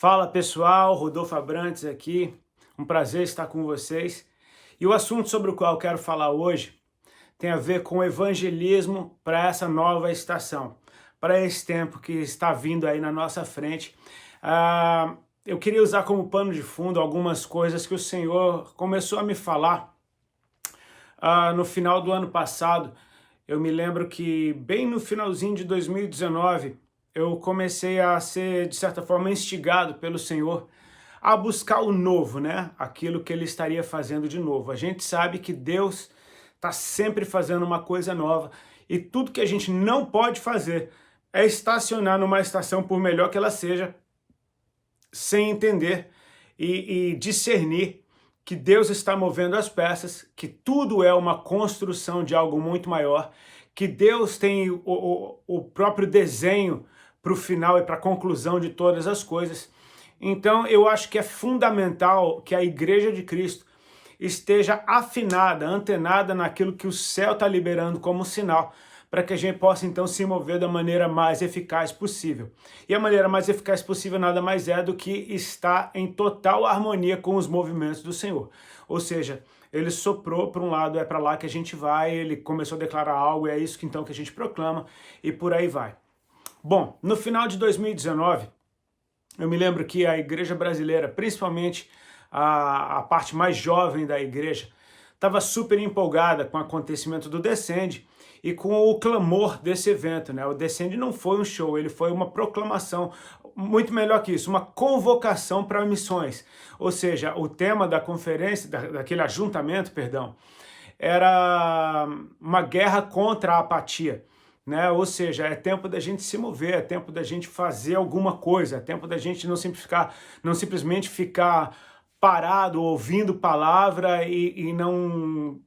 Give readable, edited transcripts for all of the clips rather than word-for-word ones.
Fala pessoal, Rodolfo Abrantes aqui, um prazer estar com vocês. E o assunto sobre o qual eu quero falar hoje tem a ver com o evangelismo para essa nova estação, para esse tempo que está vindo aí na nossa frente. Eu queria usar como pano de fundo algumas coisas que o Senhor começou a me falar no final do ano passado. Eu me lembro que bem no finalzinho de 2019, eu comecei a ser, de certa forma, instigado pelo Senhor a buscar o novo, né? Aquilo que Ele estaria fazendo de novo. A gente sabe que Deus está sempre fazendo uma coisa nova e tudo que a gente não pode fazer é estacionar numa estação, por melhor que ela seja, sem entender e discernir que Deus está movendo as peças, que tudo é uma construção de algo muito maior, que Deus tem o próprio desenho para o final e para a conclusão de todas as coisas. Então eu acho que é fundamental que a Igreja de Cristo esteja afinada, antenada naquilo que o céu está liberando como sinal, para que a gente possa então se mover da maneira mais eficaz possível. E a maneira mais eficaz possível nada mais é do que estar em total harmonia com os movimentos do Senhor. Ou seja, Ele soprou para um lado, é para lá que a gente vai, Ele começou a declarar algo, é isso que então que a gente proclama, e por aí vai. Bom, no final de 2019, eu me lembro que a igreja brasileira, principalmente a parte mais jovem da igreja, estava super empolgada com o acontecimento do Descende e com o clamor desse evento, né? O Descende não foi um show, ele foi uma proclamação, muito melhor que isso, uma convocação para missões. Ou seja, o tema da conferência, daquele ajuntamento, perdão, era uma guerra contra a apatia, né? Ou seja, é tempo da gente se mover, é tempo da gente fazer alguma coisa, é tempo da gente não simplesmente ficar parado ouvindo palavra e não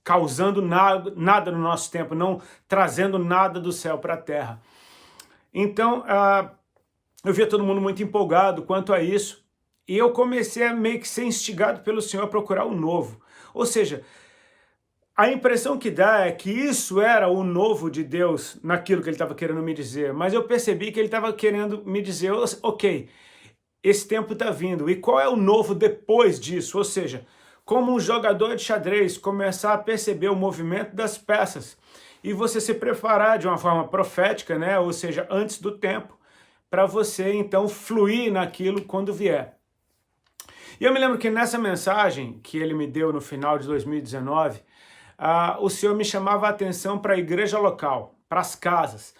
causando nada no nosso tempo, não trazendo nada do céu para a terra. Então, eu via todo mundo muito empolgado quanto a isso, e eu comecei a meio que ser instigado pelo Senhor a procurar o novo. Ou seja, a impressão que dá é que isso era o novo de Deus naquilo que Ele estava querendo me dizer, mas eu percebi que Ele estava querendo me dizer, ok, esse tempo está vindo, e qual é o novo depois disso? Ou seja, como um jogador de xadrez começar a perceber o movimento das peças e você se preparar de uma forma profética, né? Ou seja, antes do tempo, para você então fluir naquilo quando vier. E eu me lembro que nessa mensagem que ele me deu no final de 2019, o Senhor me chamava a atenção para a igreja local, para as casas.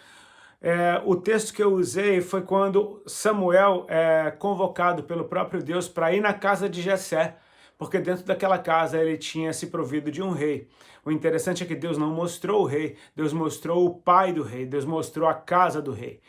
O texto que eu usei foi quando Samuel é convocado pelo próprio Deus para ir na casa de Jessé, porque dentro daquela casa ele tinha se provido de um rei. O interessante é que Deus não mostrou o rei, Deus mostrou o pai do rei, Deus mostrou a casa do rei.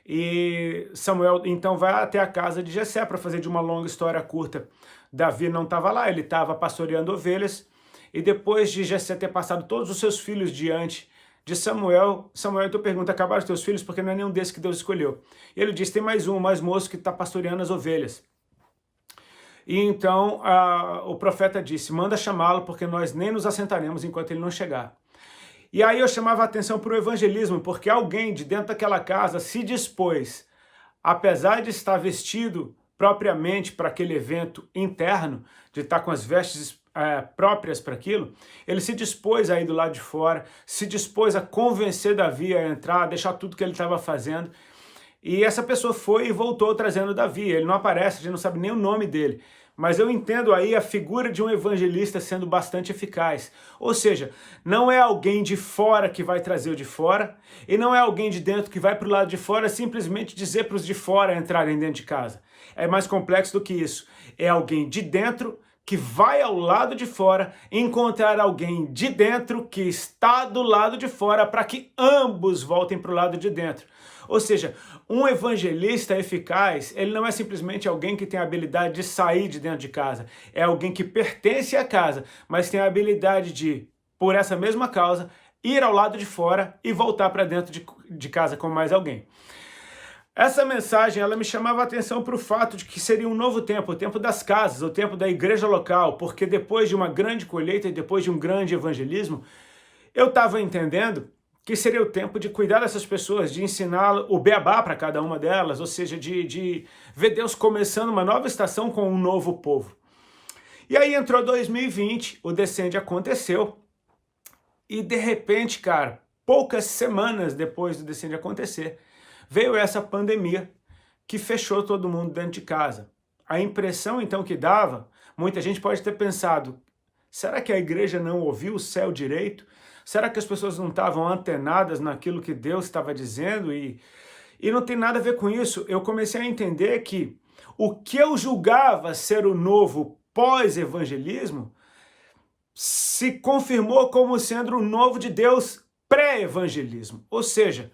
E Samuel então vai até a casa de Jessé. Para fazer de uma longa história curta, Davi não estava lá, ele estava pastoreando ovelhas, e depois de Jessé ter passado todos os seus filhos diante de Samuel então pergunta, acabaram os teus filhos? Porque não é nenhum desses que Deus escolheu. E ele diz, tem mais moço que está pastoreando as ovelhas. E então o profeta disse, manda chamá-lo, porque nós nem nos assentaremos enquanto ele não chegar. E aí eu chamava a atenção para o evangelismo, porque alguém de dentro daquela casa se dispôs, apesar de estar vestido propriamente para aquele evento interno, de estar com as vestes próprias para aquilo, ele se dispôs a ir do lado de fora, se dispôs a convencer Davi a entrar, a deixar tudo que ele estava fazendo. E essa pessoa foi e voltou trazendo Davi. Ele não aparece, a gente não sabe nem o nome dele. Mas eu entendo aí a figura de um evangelista sendo bastante eficaz. Ou seja, não é alguém de fora que vai trazer o de fora, e não é alguém de dentro que vai para o lado de fora simplesmente dizer para os de fora entrarem dentro de casa. É mais complexo do que isso. É alguém de dentro que vai ao lado de fora encontrar alguém de dentro que está do lado de fora para que ambos voltem para o lado de dentro. Ou seja, um evangelista eficaz, ele não é simplesmente alguém que tem a habilidade de sair de dentro de casa. É alguém que pertence à casa, mas tem a habilidade de, por essa mesma causa, ir ao lado de fora e voltar para dentro de casa com mais alguém. Essa mensagem, ela me chamava a atenção para o fato de que seria um novo tempo, o tempo das casas, o tempo da igreja local, porque depois de uma grande colheita e depois de um grande evangelismo, eu estava entendendo que seria o tempo de cuidar dessas pessoas, de ensinar o beabá para cada uma delas, ou seja, de ver Deus começando uma nova estação com um novo povo. E aí entrou 2020, o Descende aconteceu, e de repente, cara, poucas semanas depois do Descende acontecer, veio essa pandemia que fechou todo mundo dentro de casa. A impressão então que dava, muita gente pode ter pensado, será que a igreja não ouviu o céu direito? Será que as pessoas não estavam antenadas naquilo que Deus estava dizendo? E não tem nada a ver com isso. Eu comecei a entender que o que eu julgava ser o novo pós-evangelismo se confirmou como sendo o novo de Deus pré-evangelismo. Ou seja,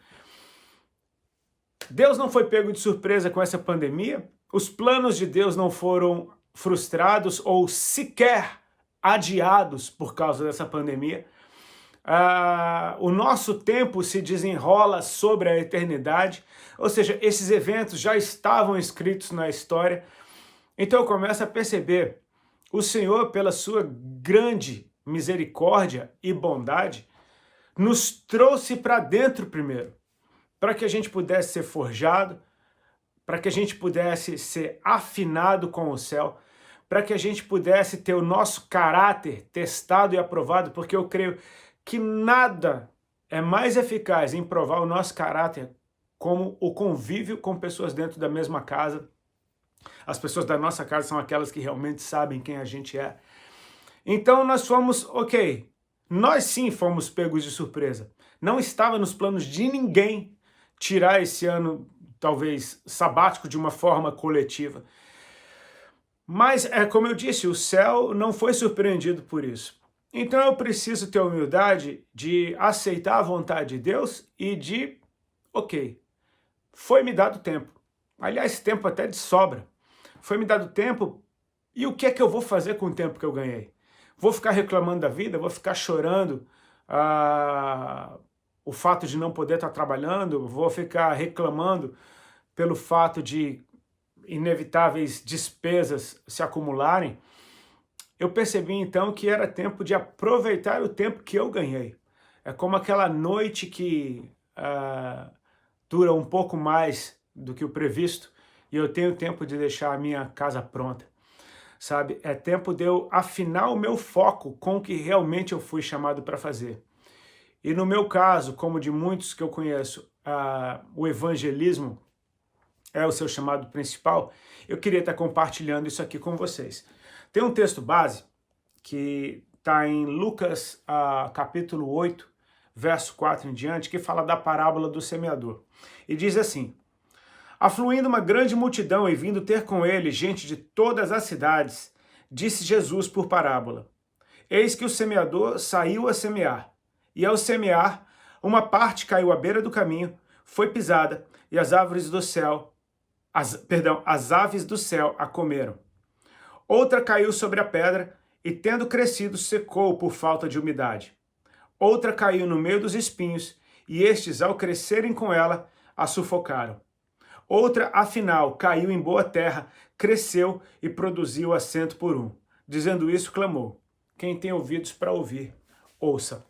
Deus não foi pego de surpresa com essa pandemia, os planos de Deus não foram frustrados ou sequer adiados por causa dessa pandemia. O nosso tempo se desenrola sobre a eternidade, ou seja, esses eventos já estavam escritos na história. Então eu começo a perceber, o Senhor, pela sua grande misericórdia e bondade, nos trouxe para dentro primeiro, para que a gente pudesse ser forjado, para que a gente pudesse ser afinado com o céu, para que a gente pudesse ter o nosso caráter testado e aprovado, porque eu creio que nada é mais eficaz em provar o nosso caráter como o convívio com pessoas dentro da mesma casa. As pessoas da nossa casa são aquelas que realmente sabem quem a gente é. Então nós fomos, ok, nós sim fomos pegos de surpresa. Não estava nos planos de ninguém tirar esse ano, talvez, sabático de uma forma coletiva. Mas, como eu disse, o céu não foi surpreendido por isso. Então eu preciso ter a humildade de aceitar a vontade de Deus e de, ok, foi-me dado tempo. Aliás, tempo até de sobra. Foi-me dado tempo, e o que é que eu vou fazer com o tempo que eu ganhei? Vou ficar reclamando da vida? Vou ficar chorando o fato de não poder estar trabalhando? Vou ficar reclamando pelo fato de inevitáveis despesas se acumularem? Eu percebi então que era tempo de aproveitar o tempo que eu ganhei. É como aquela noite que dura um pouco mais do que o previsto e eu tenho tempo de deixar a minha casa pronta. Sabe? É tempo de eu afinar o meu foco com o que realmente eu fui chamado para fazer. E no meu caso, como de muitos que eu conheço, o evangelismo é o seu chamado principal, eu queria estar compartilhando isso aqui com vocês. Tem um texto base que está em Lucas capítulo 8, verso 4 em diante, que fala da parábola do semeador. E diz assim: afluindo uma grande multidão e vindo ter com ele gente de todas as cidades, disse Jesus por parábola: eis que o semeador saiu a semear, e ao semear, uma parte caiu à beira do caminho, foi pisada, e as aves do céu a comeram. Outra caiu sobre a pedra, e tendo crescido, secou por falta de umidade. Outra caiu no meio dos espinhos, e estes, ao crescerem com ela, a sufocaram. Outra, afinal, caiu em boa terra, cresceu e produziu a 100 por 1. Dizendo isso, clamou: quem tem ouvidos para ouvir, ouça.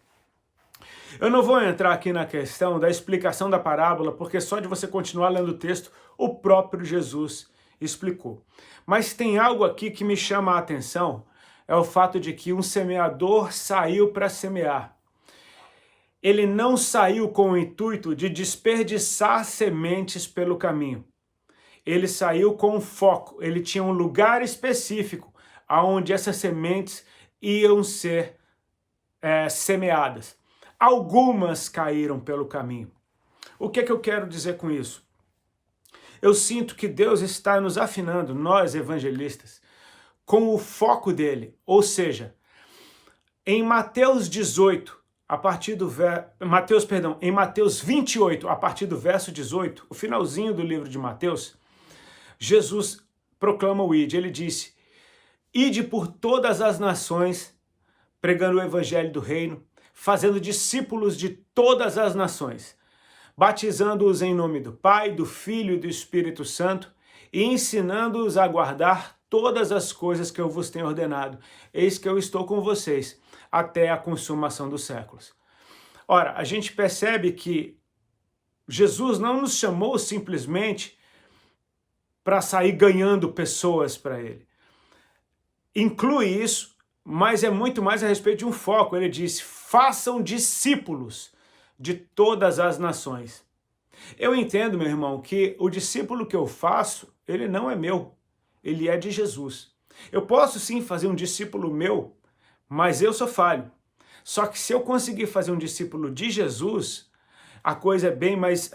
Eu não vou entrar aqui na questão da explicação da parábola, porque só de você continuar lendo o texto, o próprio Jesus explicou. Mas tem algo aqui que me chama a atenção, é o fato de que um semeador saiu para semear. Ele não saiu com o intuito de desperdiçar sementes pelo caminho. Ele saiu com um foco, ele tinha um lugar específico onde essas sementes iam ser semeadas. Algumas caíram pelo caminho. O que é que eu quero dizer com isso? Eu sinto que Deus está nos afinando, nós evangelistas, com o foco dele. Ou seja, em Mateus 18, em Mateus 28, a partir do verso 18, o finalzinho do livro de Mateus, Jesus proclama o ide. Ele disse: ide por todas as nações, pregando o evangelho do reino, fazendo discípulos de todas as nações, batizando-os em nome do Pai, do Filho e do Espírito Santo, e ensinando-os a guardar todas as coisas que eu vos tenho ordenado. Eis que eu estou com vocês até a consumação dos séculos. Ora, a gente percebe que Jesus não nos chamou simplesmente para sair ganhando pessoas para ele. Inclui isso, mas é muito mais a respeito de um foco. Ele disse, façam discípulos de todas as nações. Eu entendo, meu irmão, que o discípulo que eu faço, ele não é meu, ele é de Jesus. Eu posso sim fazer um discípulo meu, mas eu sou falho. Só que se eu conseguir fazer um discípulo de Jesus, a coisa é bem mais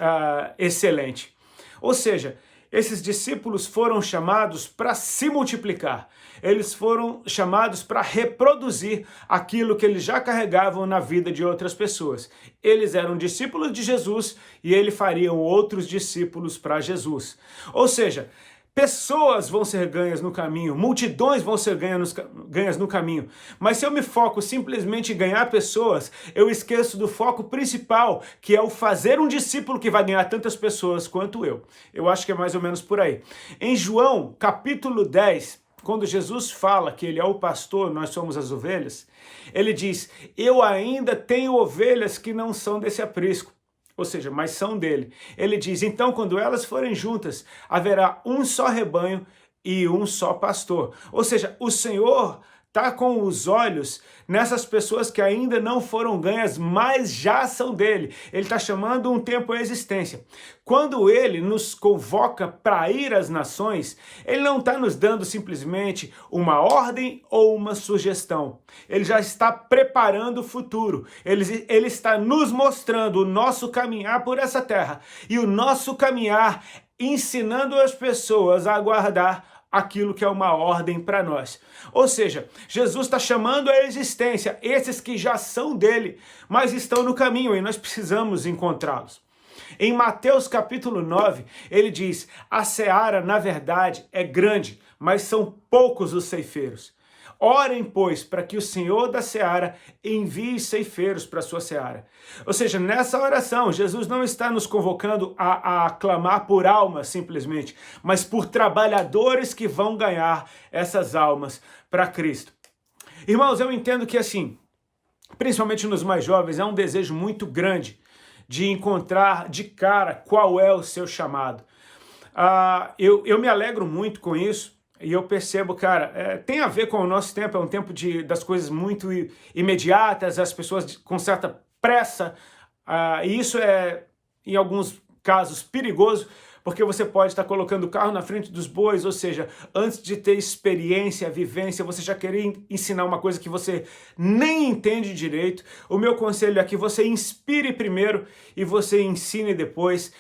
excelente. Ou seja, esses discípulos foram chamados para se multiplicar. Eles foram chamados para reproduzir aquilo que eles já carregavam na vida de outras pessoas. Eles eram discípulos de Jesus e eles fariam outros discípulos para Jesus. Ou seja, pessoas vão ser ganhas no caminho, multidões vão ser ganhas no caminho. Mas se eu me foco simplesmente em ganhar pessoas, eu esqueço do foco principal, que é o fazer um discípulo que vai ganhar tantas pessoas quanto eu. Eu acho que é mais ou menos por aí. Em João, capítulo 10, quando Jesus fala que ele é o pastor, nós somos as ovelhas, ele diz, eu ainda tenho ovelhas que não são desse aprisco. Ou seja, mas são dele. Ele diz, então quando elas forem juntas, haverá um só rebanho e um só pastor. Ou seja, o Senhor está com os olhos nessas pessoas que ainda não foram ganhas, mas já são dele. Ele está chamando um tempo à existência. Quando ele nos convoca para ir às nações, ele não está nos dando simplesmente uma ordem ou uma sugestão. Ele já está preparando o futuro. Ele está nos mostrando o nosso caminhar por essa terra. E o nosso caminhar ensinando as pessoas a aguardar aquilo que é uma ordem para nós. Ou seja, Jesus está chamando à existência esses que já são dele, mas estão no caminho e nós precisamos encontrá-los. Em Mateus capítulo 9, ele diz, a seara, na verdade, é grande, mas são poucos os ceifeiros. Orem, pois, para que o Senhor da seara envie ceifeiros para a sua seara. Ou seja, nessa oração, Jesus não está nos convocando a clamar por almas simplesmente, mas por trabalhadores que vão ganhar essas almas para Cristo. Irmãos, eu entendo que assim, principalmente nos mais jovens, é um desejo muito grande de encontrar de cara qual é o seu chamado. Eu me alegro muito com isso. E eu percebo, cara, tem a ver com o nosso tempo, é um tempo das coisas muito imediatas, as pessoas com certa pressa, e isso é, em alguns casos, perigoso, porque você pode estar colocando o carro na frente dos bois, ou seja, antes de ter experiência, vivência, você já querer ensinar uma coisa que você nem entende direito. O meu conselho é que você inspire primeiro e você ensine depois.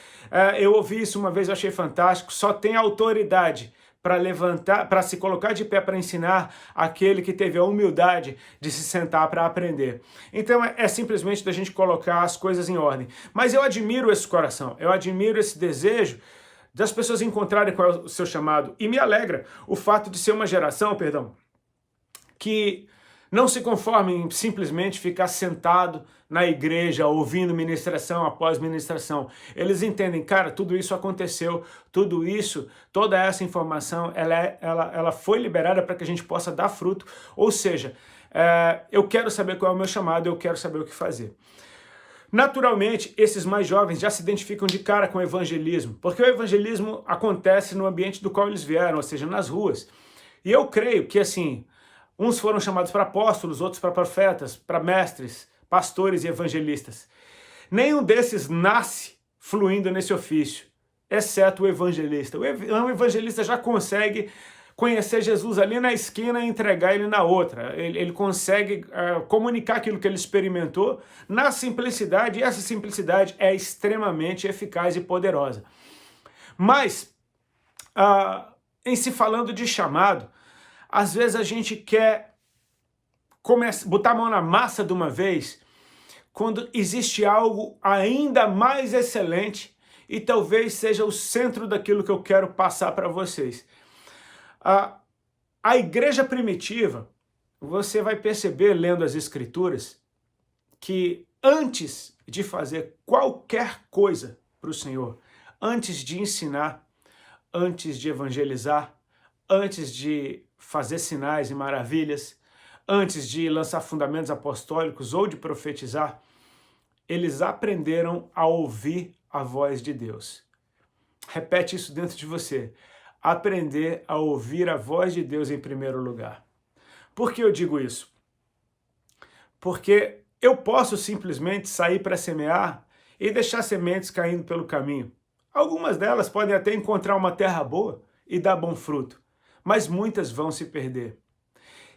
Eu ouvi isso uma vez, eu achei fantástico, só tem autoridade para levantar, para se colocar de pé para ensinar aquele que teve a humildade de se sentar para aprender. Então é simplesmente da gente colocar as coisas em ordem. Mas eu admiro esse coração, eu admiro esse desejo das pessoas encontrarem qual é o seu chamado. E me alegra o fato de ser uma geração, que não se conforma em simplesmente ficar sentado na igreja, ouvindo ministração após ministração. Eles entendem, cara, tudo isso aconteceu, tudo isso, toda essa informação, ela foi liberada para que a gente possa dar fruto. Ou seja, eu quero saber qual é o meu chamado, eu quero saber o que fazer. Naturalmente, esses mais jovens já se identificam de cara com o evangelismo, porque o evangelismo acontece no ambiente do qual eles vieram, ou seja, nas ruas. E eu creio que, assim, uns foram chamados para apóstolos, outros para profetas, para mestres, pastores e evangelistas. Nenhum desses nasce fluindo nesse ofício, exceto o evangelista. O evangelista já consegue conhecer Jesus ali na esquina e entregar ele na outra. Ele consegue comunicar aquilo que ele experimentou na simplicidade, e essa simplicidade é extremamente eficaz e poderosa. Mas, em se falando de chamado, às vezes a gente quer botar a mão na massa de uma vez, quando existe algo ainda mais excelente e talvez seja o centro daquilo que eu quero passar para vocês. A igreja primitiva, você vai perceber lendo as escrituras, que antes de fazer qualquer coisa para o Senhor, antes de ensinar, antes de evangelizar, antes de fazer sinais e maravilhas, antes de lançar fundamentos apostólicos ou de profetizar, eles aprenderam a ouvir a voz de Deus. Repete isso dentro de você. Aprender a ouvir a voz de Deus em primeiro lugar. Por que eu digo isso? Porque eu posso simplesmente sair para semear e deixar sementes caindo pelo caminho. Algumas delas podem até encontrar uma terra boa e dar bom fruto, mas muitas vão se perder.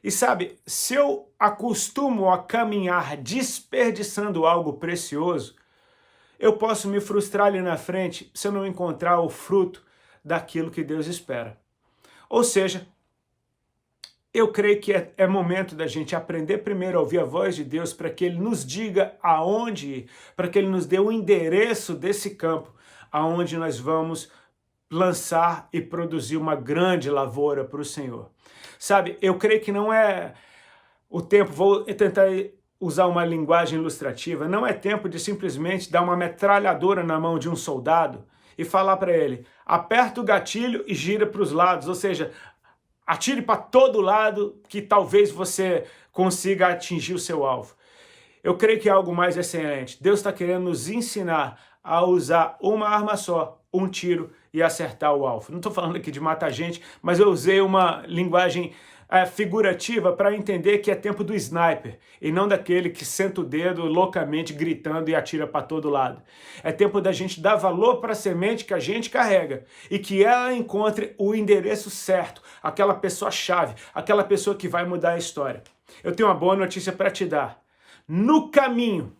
E sabe, se eu acostumo a caminhar desperdiçando algo precioso, eu posso me frustrar ali na frente se eu não encontrar o fruto daquilo que Deus espera. Ou seja, eu creio que é momento da gente aprender primeiro a ouvir a voz de Deus para que Ele nos diga aonde ir, para que Ele nos dê o endereço desse campo, aonde nós vamos lançar e produzir uma grande lavoura para o Senhor. Sabe, eu creio que não é o tempo, vou tentar usar uma linguagem ilustrativa, não é tempo de simplesmente dar uma metralhadora na mão de um soldado e falar para ele, aperta o gatilho e gira para os lados, ou seja, atire para todo lado que talvez você consiga atingir o seu alvo. Eu creio que é algo mais excelente. Deus está querendo nos ensinar a usar uma arma só, um tiro e acertar o alvo. Não estou falando aqui de matar gente, mas eu usei uma linguagem figurativa para entender que é tempo do sniper e não daquele que senta o dedo loucamente gritando e atira para todo lado. É tempo da gente dar valor para a semente que a gente carrega e que ela encontre o endereço certo, aquela pessoa-chave, aquela pessoa que vai mudar a história. Eu tenho uma boa notícia para te dar. No caminho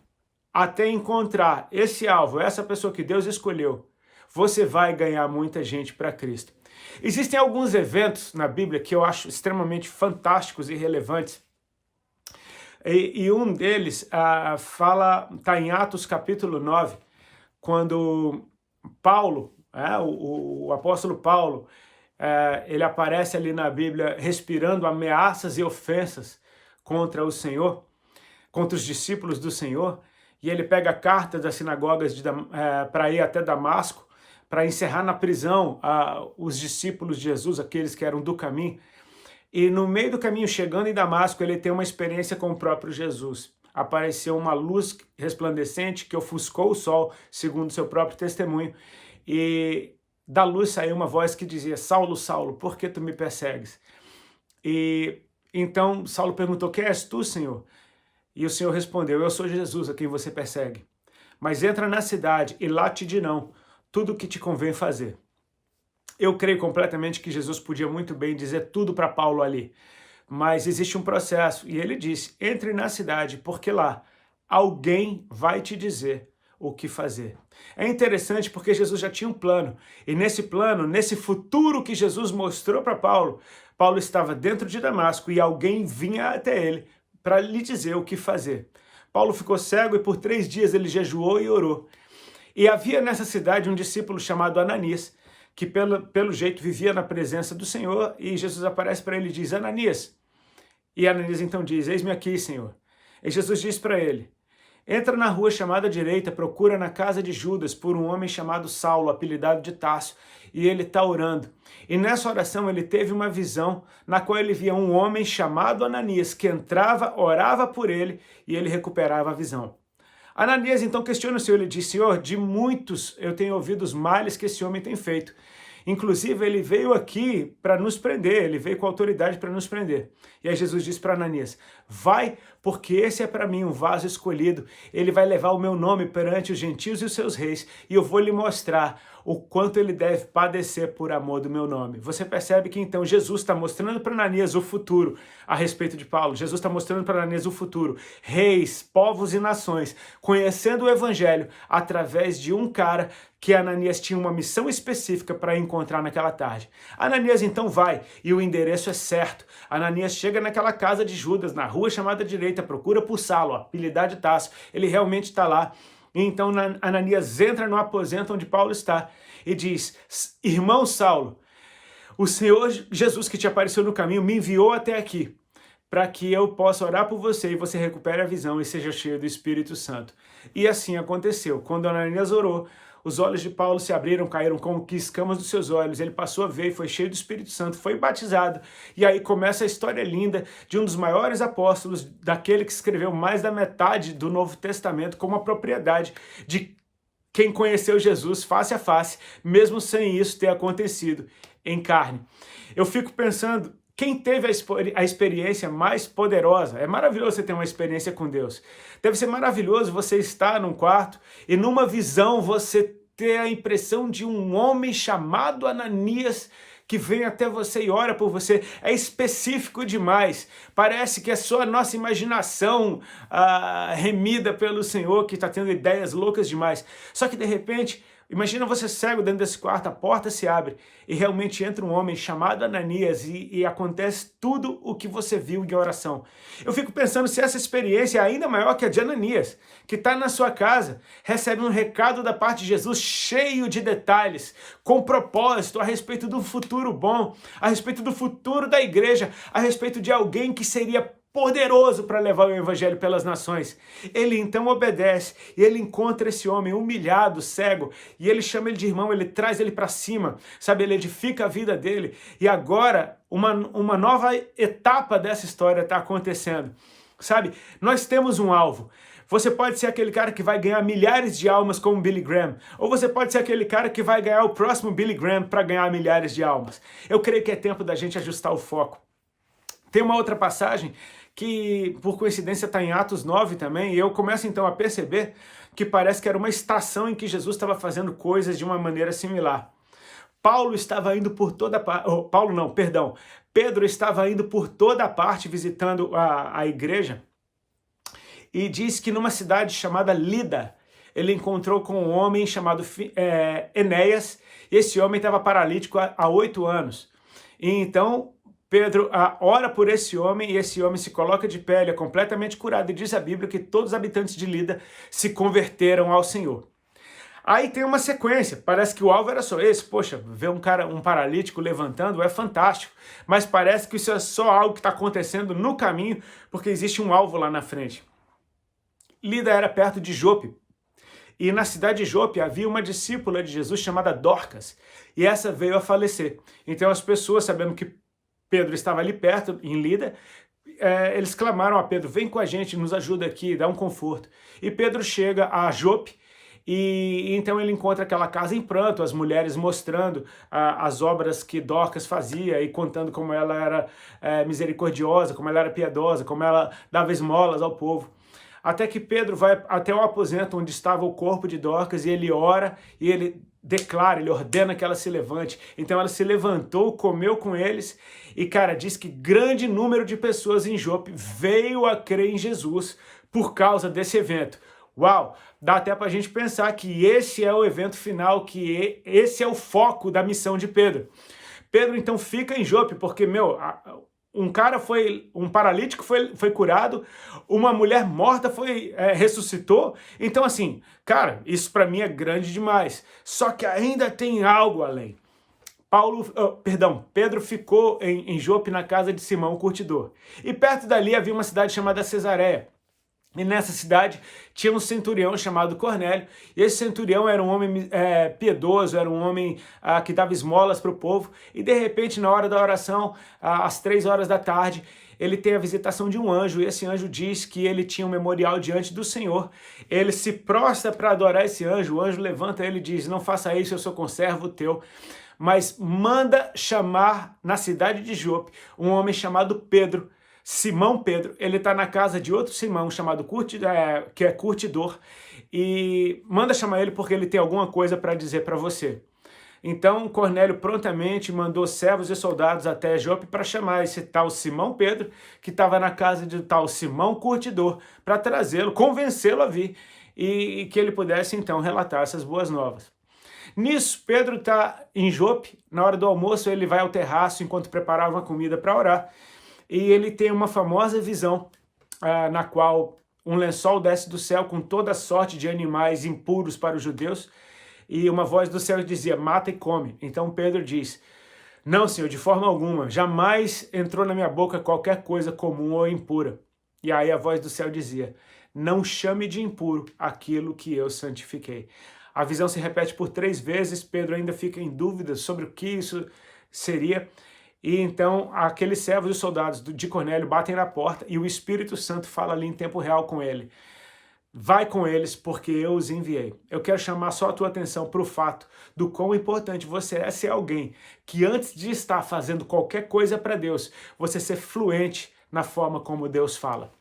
até encontrar esse alvo, essa pessoa que Deus escolheu, você vai ganhar muita gente para Cristo. Existem alguns eventos na Bíblia que eu acho extremamente fantásticos e relevantes. E um deles está em Atos capítulo 9, quando Paulo, o apóstolo Paulo, ele aparece ali na Bíblia respirando ameaças e ofensas contra o Senhor, contra os discípulos do Senhor, e ele pega cartas das sinagogas para ir até Damasco, para encerrar na prisão os discípulos de Jesus, aqueles que eram do caminho. E no meio do caminho, chegando em Damasco, ele tem uma experiência com o próprio Jesus. Apareceu uma luz resplandecente que ofuscou o sol, segundo seu próprio testemunho. E da luz saiu uma voz que dizia, Saulo, Saulo, por que tu me persegues? E então Saulo perguntou, quem és tu, Senhor? E o Senhor respondeu, eu sou Jesus a quem você persegue. Mas entra na cidade e lá te dirão tudo o que te convém fazer. Eu creio completamente que Jesus podia muito bem dizer tudo para Paulo ali, mas existe um processo, e ele disse, entre na cidade, porque lá alguém vai te dizer o que fazer. É interessante porque Jesus já tinha um plano, e nesse plano, nesse futuro que Jesus mostrou para Paulo, Paulo estava dentro de Damasco e alguém vinha até ele para lhe dizer o que fazer. Paulo ficou cego e por 3 dias ele jejuou e orou. E havia nessa cidade um discípulo chamado Ananias, que pelo jeito vivia na presença do Senhor, e Jesus aparece para ele e diz, Ananias. E Ananias então diz, eis-me aqui, Senhor. E Jesus diz para ele, entra na rua chamada direita, procura na casa de Judas por um homem chamado Saulo, apelidado de Tarso, e ele está orando. E nessa oração ele teve uma visão na qual ele via um homem chamado Ananias, que entrava, orava por ele, e ele recuperava a visão. Ananias então questiona o Senhor, ele diz, Senhor, de muitos eu tenho ouvido os males que esse homem tem feito. Inclusive ele veio aqui para nos prender, ele veio com autoridade para nos prender. E aí Jesus diz para Ananias, vai, porque esse é para mim um vaso escolhido, ele vai levar o meu nome perante os gentios e os seus reis, e eu vou lhe mostrar o quanto ele deve padecer por amor do meu nome. Você percebe que então Jesus está mostrando para Ananias o futuro a respeito de Paulo. Jesus está mostrando para Ananias o futuro. Reis, povos e nações, conhecendo o evangelho através de um cara que Ananias tinha uma missão específica para encontrar naquela tarde. Ananias então vai, e o endereço é certo. Ananias chega naquela casa de Judas, na rua chamada direita, procura por Saulo, apelidado de Tarso. Ele realmente está lá. Então Ananias entra no aposento onde Paulo está e diz, irmão Saulo, o Senhor Jesus que te apareceu no caminho me enviou até aqui para que eu possa orar por você e você recupere a visão e seja cheio do Espírito Santo. E assim aconteceu. Quando Ananias orou, Os olhos de Paulo se abriram, caíram como que escamas dos seus olhos. Ele passou a ver, foi cheio do Espírito Santo, foi batizado. E aí começa a história linda de um dos maiores apóstolos, daquele que escreveu mais da metade do Novo Testamento, com uma propriedade de quem conheceu Jesus face a face, mesmo sem isso ter acontecido em carne. Eu fico pensando, quem teve a experiência mais poderosa? É maravilhoso você ter uma experiência com Deus. Deve ser maravilhoso você estar num quarto e numa visão você ter a impressão de um homem chamado Ananias que vem até você e ora por você. É específico demais. Parece que é só a nossa imaginação remida pelo Senhor que está tendo ideias loucas demais. Só que de repente, imagina você cego dentro desse quarto, a porta se abre e realmente entra um homem chamado Ananias e acontece tudo o que você viu em oração. Eu fico pensando se essa experiência é ainda maior que a de Ananias, que está na sua casa, recebe um recado da parte de Jesus cheio de detalhes, com propósito, a respeito do futuro bom, a respeito do futuro da igreja, a respeito de alguém que seria poderoso para levar o evangelho pelas nações. Ele então obedece e ele encontra esse homem humilhado, cego, e ele chama ele de irmão, ele traz ele para cima, sabe, ele edifica a vida dele. E agora uma nova etapa dessa história está acontecendo. Sabe, nós temos um alvo. Você pode ser aquele cara que vai ganhar milhares de almas como Billy Graham, ou você pode ser aquele cara que vai ganhar o próximo Billy Graham para ganhar milhares de almas. Eu creio que é tempo da gente ajustar o foco. Tem uma outra passagem que, por coincidência, está em Atos 9 também, e eu começo então a perceber que parece que era uma estação em que Jesus estava fazendo coisas de uma maneira similar. Paulo estava indo por toda parte, Pedro estava indo por toda parte visitando a igreja, e diz que numa cidade chamada Lida, ele encontrou com um homem chamado Enéas, e esse homem estava paralítico há 8 anos. E então Pedro ora por esse homem, e esse homem se coloca de pé, ele é completamente curado, e diz a Bíblia que todos os habitantes de Lida se converteram ao Senhor. Aí tem uma sequência, parece que o alvo era só esse. Poxa, ver um paralítico levantando é fantástico, mas parece que isso é só algo que está acontecendo no caminho, porque existe um alvo lá na frente. Lida era perto de Jope, e na cidade de Jope havia uma discípula de Jesus chamada Dorcas, e essa veio a falecer. Então as pessoas, sabendo que Pedro estava ali perto, em Lida, eles clamaram a Pedro, vem com a gente, nos ajuda aqui, dá um conforto. E Pedro chega a Jope, e então ele encontra aquela casa em pranto, as mulheres mostrando as obras que Dorcas fazia e contando como ela era misericordiosa, como ela era piedosa, como ela dava esmolas ao povo. Até que Pedro vai até o aposento onde estava o corpo de Dorcas e ele ora e ele declara, ele ordena que ela se levante. Então ela se levantou, comeu com eles e, cara, diz que grande número de pessoas em Jope veio a crer em Jesus por causa desse evento. Uau! Dá até para a gente pensar que esse é o evento final, que esse é o foco da missão de Pedro. Pedro então fica em Jope porque, um paralítico foi curado, uma mulher morta ressuscitou. Então assim, cara, isso para mim é grande demais. Só que ainda tem algo além. Pedro ficou em Jope na casa de Simão, o curtidor. E perto dali havia uma cidade chamada Cesareia. E nessa cidade tinha um centurião chamado Cornélio, e esse centurião era um homem piedoso, era um homem que dava esmolas para o povo, e de repente na hora da oração, às 3 horas da tarde, ele tem a visitação de um anjo, e esse anjo diz que ele tinha um memorial diante do Senhor. Ele se prostra para adorar esse anjo, o anjo levanta ele e diz, não faça isso, eu sou conservo teu, mas manda chamar na cidade de Jope um homem chamado Pedro, Simão Pedro. Ele está na casa de outro Simão chamado que é curtidor, e manda chamar ele porque ele tem alguma coisa para dizer para você. Então Cornélio prontamente mandou servos e soldados até Jope para chamar esse tal Simão Pedro, que estava na casa de tal Simão curtidor, para trazê-lo, convencê-lo a vir e que ele pudesse então relatar essas boas novas. Nisso, Pedro está em Jope, na hora do almoço ele vai ao terraço enquanto preparava uma comida para orar, e ele tem uma famosa visão na qual um lençol desce do céu com toda sorte de animais impuros para os judeus, e uma voz do céu dizia, mata e come. Então Pedro diz, não, Senhor, de forma alguma, jamais entrou na minha boca qualquer coisa comum ou impura. E aí a voz do céu dizia, não chame de impuro aquilo que eu santifiquei. A visão se repete por 3 vezes, Pedro ainda fica em dúvida sobre o que isso seria. E então aqueles servos e soldados de Cornélio batem na porta e o Espírito Santo fala ali em tempo real com ele. Vai com eles, porque eu os enviei. Eu quero chamar só a tua atenção para o fato do quão importante você é ser alguém que antes de estar fazendo qualquer coisa para Deus, você ser fluente na forma como Deus fala.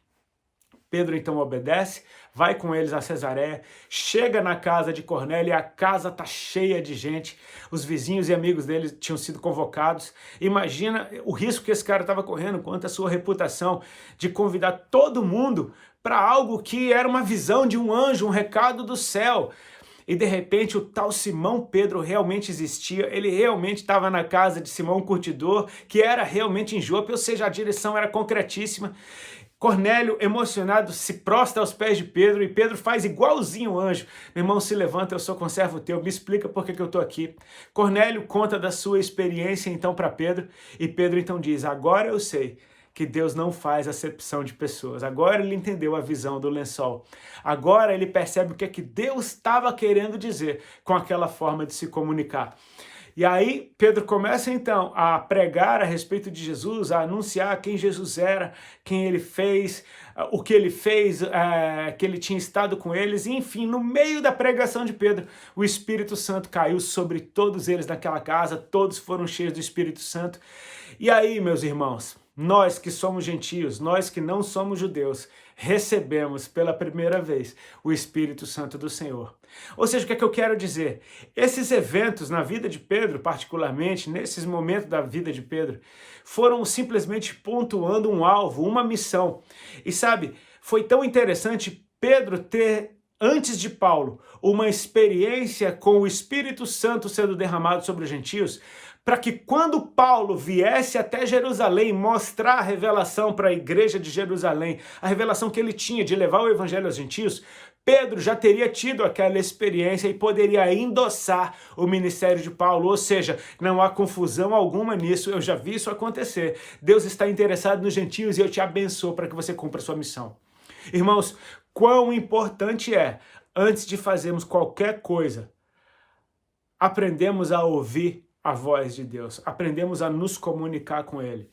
Pedro então obedece, vai com eles a Cesareia, chega na casa de Cornélio e a casa está cheia de gente. Os vizinhos e amigos dele tinham sido convocados. Imagina o risco que esse cara estava correndo quanto à sua reputação de convidar todo mundo para algo que era uma visão de um anjo, um recado do céu. E de repente o tal Simão Pedro realmente existia, ele realmente estava na casa de Simão Curtidor, que era realmente em Jope, ou seja, a direção era concretíssima. Cornélio, emocionado, se prostra aos pés de Pedro e Pedro faz igualzinho o anjo. Meu irmão, se levanta, eu sou conservo teu, me explica por que eu estou aqui. Cornélio conta da sua experiência então para Pedro e Pedro então diz, agora eu sei que Deus não faz acepção de pessoas. Agora ele entendeu a visão do lençol. Agora ele percebe o que é que Deus estava querendo dizer com aquela forma de se comunicar. E aí Pedro começa então a pregar a respeito de Jesus, a anunciar quem Jesus era, quem ele fez, o que ele fez, que ele tinha estado com eles. E, enfim, no meio da pregação de Pedro, o Espírito Santo caiu sobre todos eles naquela casa, todos foram cheios do Espírito Santo. E aí, meus irmãos, nós que somos gentios, nós que não somos judeus, recebemos pela primeira vez o Espírito Santo do Senhor. Ou seja, o que é que eu quero dizer? Esses eventos na vida de Pedro, particularmente, nesses momentos da vida de Pedro, foram simplesmente pontuando um alvo, uma missão. E sabe, foi tão interessante Pedro ter, antes de Paulo, uma experiência com o Espírito Santo sendo derramado sobre os gentios, para que quando Paulo viesse até Jerusalém mostrar a revelação para a igreja de Jerusalém, a revelação que ele tinha de levar o evangelho aos gentios, Pedro já teria tido aquela experiência e poderia endossar o ministério de Paulo, ou seja, não há confusão alguma nisso, eu já vi isso acontecer. Deus está interessado nos gentios e eu te abençoo para que você cumpra a sua missão. Irmãos, quão importante é, antes de fazermos qualquer coisa, aprendemos a ouvir a voz de Deus, aprendemos a nos comunicar com Ele.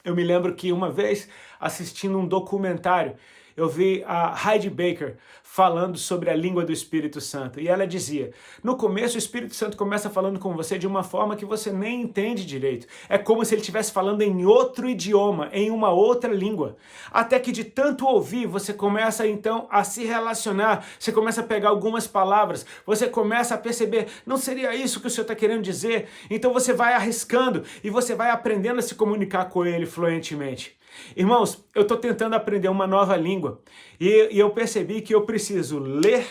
Eu me lembro que uma vez, assistindo um documentário, eu vi a Heidi Baker falando sobre a língua do Espírito Santo. E ela dizia, no começo o Espírito Santo começa falando com você de uma forma que você nem entende direito. É como se ele estivesse falando em outro idioma, em uma outra língua. Até que de tanto ouvir, você começa então a se relacionar, você começa a pegar algumas palavras, você começa a perceber, não seria isso que o Senhor está querendo dizer? Então você vai arriscando e você vai aprendendo a se comunicar com ele fluentemente. Irmãos, eu estou tentando aprender uma nova língua e eu percebi que eu preciso ler,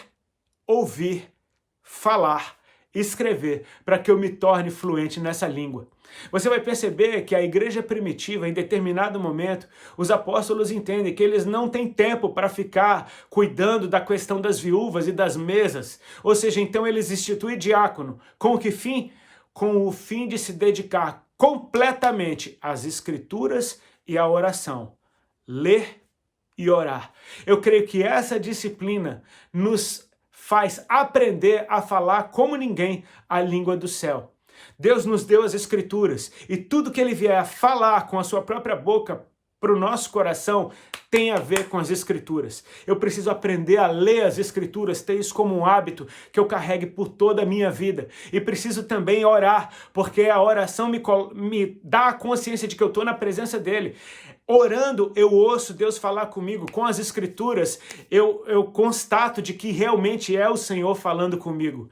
ouvir, falar, escrever para que eu me torne fluente nessa língua. Você vai perceber que a igreja primitiva, em determinado momento, os apóstolos entendem que eles não têm tempo para ficar cuidando da questão das viúvas e das mesas. Ou seja, então eles instituem diácono. Com que fim? Com o fim de se dedicar completamente às escrituras e a oração, ler e orar. Eu creio que essa disciplina nos faz aprender a falar como ninguém a língua do céu. Deus nos deu as escrituras e tudo que ele vier a falar com a sua própria boca para o nosso coração tem a ver com as escrituras. Eu preciso aprender a ler as escrituras, ter isso como um hábito que eu carregue por toda a minha vida. E preciso também orar, porque a oração me dá a consciência de que eu estou na presença dele. Orando, eu ouço Deus falar comigo. Com as escrituras, eu constato de que realmente é o Senhor falando comigo.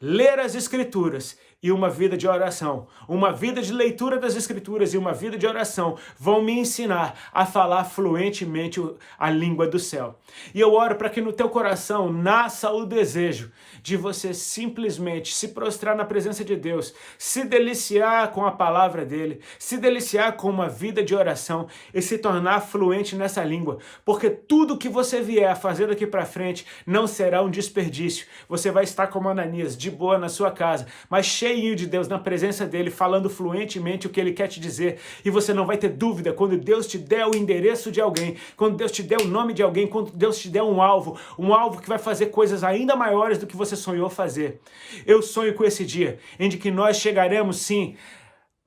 Ler as escrituras e uma vida de oração, uma vida de leitura das escrituras e uma vida de oração vão me ensinar a falar fluentemente a língua do céu. E eu oro para que no teu coração nasça o desejo de você simplesmente se prostrar na presença de Deus, se deliciar com a palavra dele, se deliciar com uma vida de oração e se tornar fluente nessa língua, porque tudo que você vier a fazer daqui para frente não será um desperdício. Você vai estar como Ananias, de boa na sua casa, mas cheio cheinho de Deus, na presença dele, falando fluentemente o que ele quer te dizer. E você não vai ter dúvida quando Deus te der o endereço de alguém, quando Deus te der o nome de alguém, quando Deus te der um alvo que vai fazer coisas ainda maiores do que você sonhou fazer. Eu sonho com esse dia, em que nós chegaremos sim,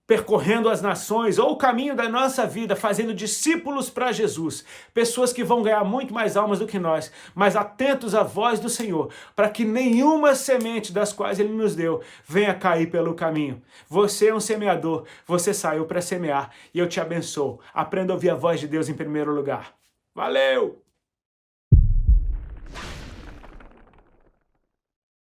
percorrendo as nações, ou o caminho da nossa vida, fazendo discípulos para Jesus, pessoas que vão ganhar muito mais almas do que nós, mas atentos à voz do Senhor, para que nenhuma semente das quais Ele nos deu venha cair pelo caminho. Você é um semeador, você saiu para semear, e eu te abençoo. Aprenda a ouvir a voz de Deus em primeiro lugar. Valeu!